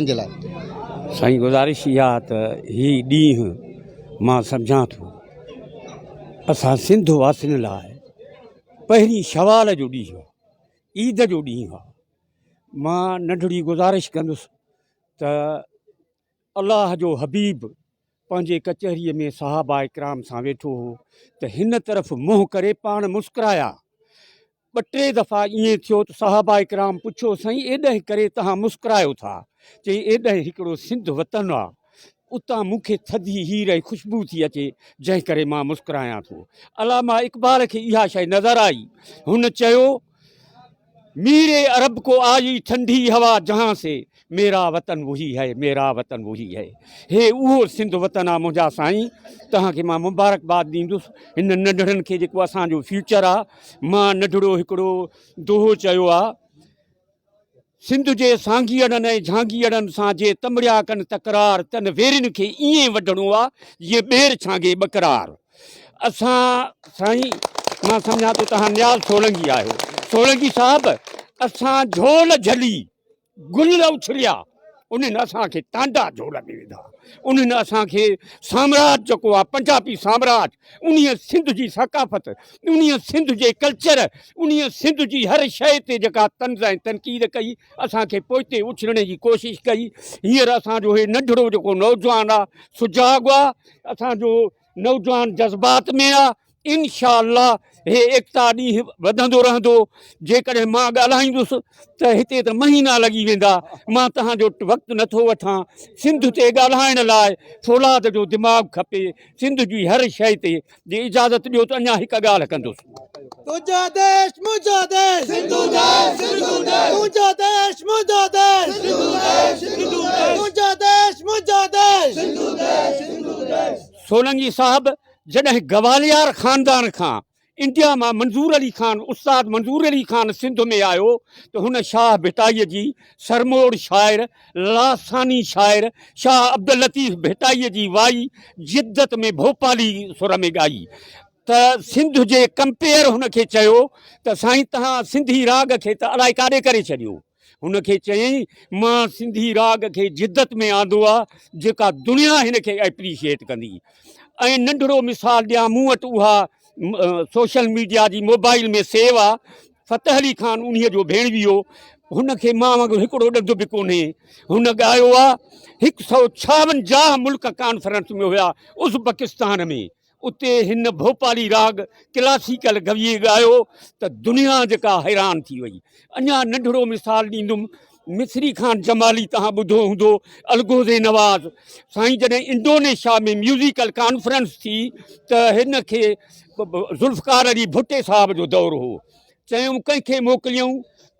जे लाइ साईं गुज़ारिश इहा त हीउ ॾींहुं मां सम्झां थो असां सिंध वासियुनि लाइ पहिरीं शवाल जो ॾींहुं आहे, ईद जो ॾींहुं आहे। मां नंढड़ी गुज़ारिश कंदुसि त अलाह जो हबीब पंहिंजे कचहरीअ में सहाबा इकराम सां वेठो हो त हिन तरफ़ मुंहुं करे पाण मुस्कुराया। ॿ टे दफ़ा ईअं थियो त सहाबा इकराम पुछियो साईं एॾे करे तव्हां मुस्कुरायो था? चई एॾे हिकिड़ो सिंध वतन आहे, उतां मूंखे थधी हीर ऐं ख़ुशबू थी अचे जंहिं करे मां मुस्कुरायां थो। अलामा इक़बाल खे इहा शइ नज़र आई। हुन चयो मीरे अरब को आई ठंडी हवा जहां से मेरा वतन वही है, मेरा वतन वही है। हे उहो सिंध वतन आहे मुंहिंजा साईं, तव्हांखे मां मुबारकबाद ॾींदुसि। हिन नंढड़नि खे जेको असांजो फ्यूचर आहे, मां नंढड़ो हिकिड़ो दोहो चयो आहे, सिंध जे सांघीअड़नि ऐं झांगीअड़नि सां जे तमड़िया कनि तकरार तन वेरिन खे ईअं वढणो आहे जीअं ॿेर छांगे बकरार। असां साईं मां सम्झां थो तव्हां न्याल सोलंगी आहियो, सोलंगी साहिबु असां झोल झली गुल उछलिया, उन्हनि असांखे टांडा झोल में विधा। उन्हनि असांखे साम्राज जेको आहे पंजाबी साम्राज, उन सिंध जी सकाफ़त, उन सिंध जे कल्चर, उन सिंध जी हर शइ ते जेका तंज़ ऐं तनक़ीद कई, असांखे पोइते उछलण जी कोशिशि कई। हींअर असांजो हे नंढड़ो जेको नौजवान आहे सुजाॻ आहे, असांजो नौजवान जज़्बात में आहे। इंशाअल्लाह हे एकता ॾींहुं वधंदो रहंदो। जेकॾहिं मां ॻाल्हाईंदुसि त हिते त महीना लॻी वेंदा। मां तव्हांजो वक़्तु नथो वठां। सिंध ते ॻाल्हाइण लाइ फौलाद जो दिमाग़ु खपे, सिंध जी हर शइ ते। जे इजाज़त ॾियो त अञा हिकु ॻाल्हि कंदुसि। तुझा देश मुझा देश, सिंधु देश, सिंधु देश, तुझा देश मुझा देश, सिंधु देश, सिंधु देश, तुझा देश मुझा देश, सिंधु देश, सिंधु देश। सोलंगी साहब जॾहिं गवालियार ख़ानदान खां इंडिया मां मंज़ूर अली ख़ान, उस्ताद मंज़ूर अली ख़ान सिंध में आयो त हुन शाह भिटाईअ जी सरमोड़ शाइर, लासानी शाइर शाह अब्दुल लतीफ़ भिटाईअ जी वाई जिद्दत में भोपाली सुर में ॻाई त सिंध जे कंपेयर हुनखे चयो त साईं तव्हां सिंधी राग खे त अलाए काॾे करे छॾियो। हुनखे चयईं मां सिंधी राग खे जिद्दत में आंदो आहे जेका दुनिया हिनखे एप्रीशिएट कंदी। ऐं नंढड़ो मिसाल ॾियां, मूं वटि उहा सोशल मीडिया जी मोबाइल में सेव आहे। फ़तेह अली ख़ान उन जो भेणवियो, हुनखे मां वांगुरु हिकिड़ो ॾंदु बि कोन्हे। हुन ॻायो आहे 156 मुल्क कॉन्फ्रेंस में हुया उज़्बेकिस्तान में, उते हिन भोपाली राग क्लासिकल गवीए ॻायो त दुनिया जेका हैरान थी वई। अञा नंढड़ो मिसाल ॾींदुमि, मिस्री ख़ान जमाली तव्हां ॿुधो हूंदो, अलगोज़े नवाज़ साईं जॾहिं इंडोनेशिया में म्यूज़िकल कॉन्फ्रेंस थी त हिन खे ज़ुल्फ़कार अली भुट्टे साहब जो दौरु हो। चयूं कंहिंखे मोकिलियूं,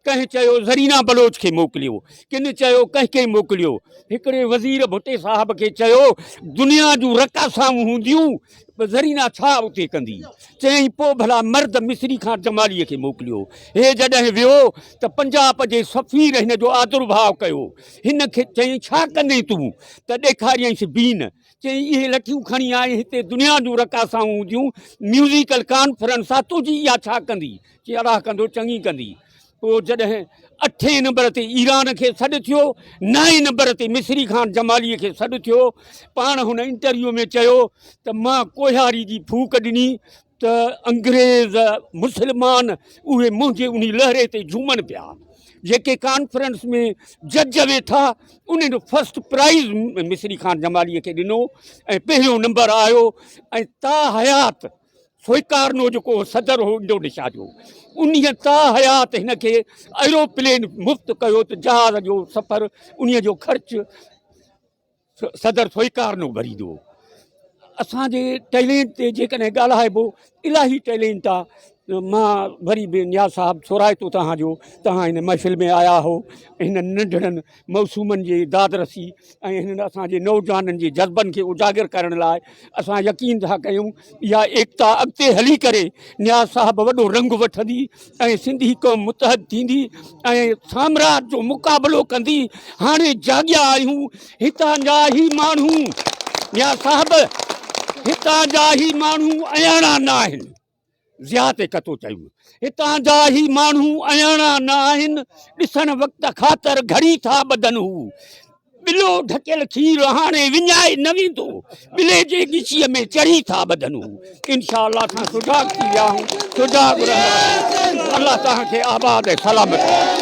कंहिं चयो ज़रीना बलोच खे मोकिलियो, किन चयो कंहिंखे मोकिलियो। हिकिड़े वज़ीर भुट्टे साहब खे चयो दुनिया जूं रक़ासाऊं हूंदियूं, ज़रीना छा उते कंदी? चयईं पोइ भला मर्द मिस्री खां जमालीअ खे मोकिलियो। हे जॾहिं वियो त पंजाब जे सफ़ीर हिन जो आदुर्भाव कयो। हिन खे चयईं छा कंदे तूं? त ॾेखारियईंसि बीन। चयईं इहे लठियूं खणी आए, हिते दुनिया जूं रक़ासाऊं हूंदियूं, म्यूज़िकल कॉन्फ्रेंस आहे, तुंहिंजी इहा छा कंदी? चई अलाह कंदो चङी कंदी। पोइ जॾहिं 8 नंबर ते ईरान खे सॾु थियो, 9 नंबर ते मिस्री ख़ान जमालीअ खे सॾु थियो। पाण हुन इंटरव्यू में चयो त मां कोहियारी जी फूक ॾिनी त अंग्रेज़ मुस्लमान उहे मुंहिंजे उन लहरे ते झूमनि पिया। जेके कॉन्फ्रेंस में जज वेठा, उन्हनि फस्ट प्राइज़ मिस्री ख़ान जमालीअ खे ॾिनो ऐं पहिरियों नंबर आयो। ऐं ता हयात सोइकारनो जेको सदर हो इंडोनेशिया जो, उन ता हयात हिनखे एरोप्लेन मुफ़्त कयो त जहाज़ जो सफ़र उन जो ख़र्च सदर सोइकारनो भरींदो। असांजे टैलेंट ते जेकॾहिं ॻाल्हाइबो, इलाही टैलेंट आहे। मां वरी बि नियाज़ साहिबु सोराइतो तव्हांजो, तव्हां हिन महफ़िल में आया हो हिन नंढड़नि मौसूमनि जे दादरसी ऐं हिननि असांजे नौजवाननि जे जज़्बनि खे उजागर करण लाइ। असां यकीन था कयूं इहा एकता अॻिते हली करे नियाज़ साहिबु वॾो रंग वठंदी ऐं सिंधी क़ौम मुतहद थींदी ऐं साम्राज जो मुक़ाबिलो कंदी। हाणे जाॻिया आहियूं, हितां जा ई माण्हू नियाज़ साहिबु, हितां जा ई माण्हू अयाणा न आहिनि। ज़िया ते कतो चयूं, हितां जा ई माण्हू अयाणा न आहिनि, ॾिसण वक़्त ख़ातिर घड़ी था ॿधनि हू। बिलो ढकियल खीर हाणे विञाए न वेंदो बिले जे गिचीअ में चढ़ी था बदनू इंशाअल्लाह असां सुजाग थी विया आहियूं सुजाग रहंदासीं अल्लाह तव्हांखे आबाद ऐं सलामत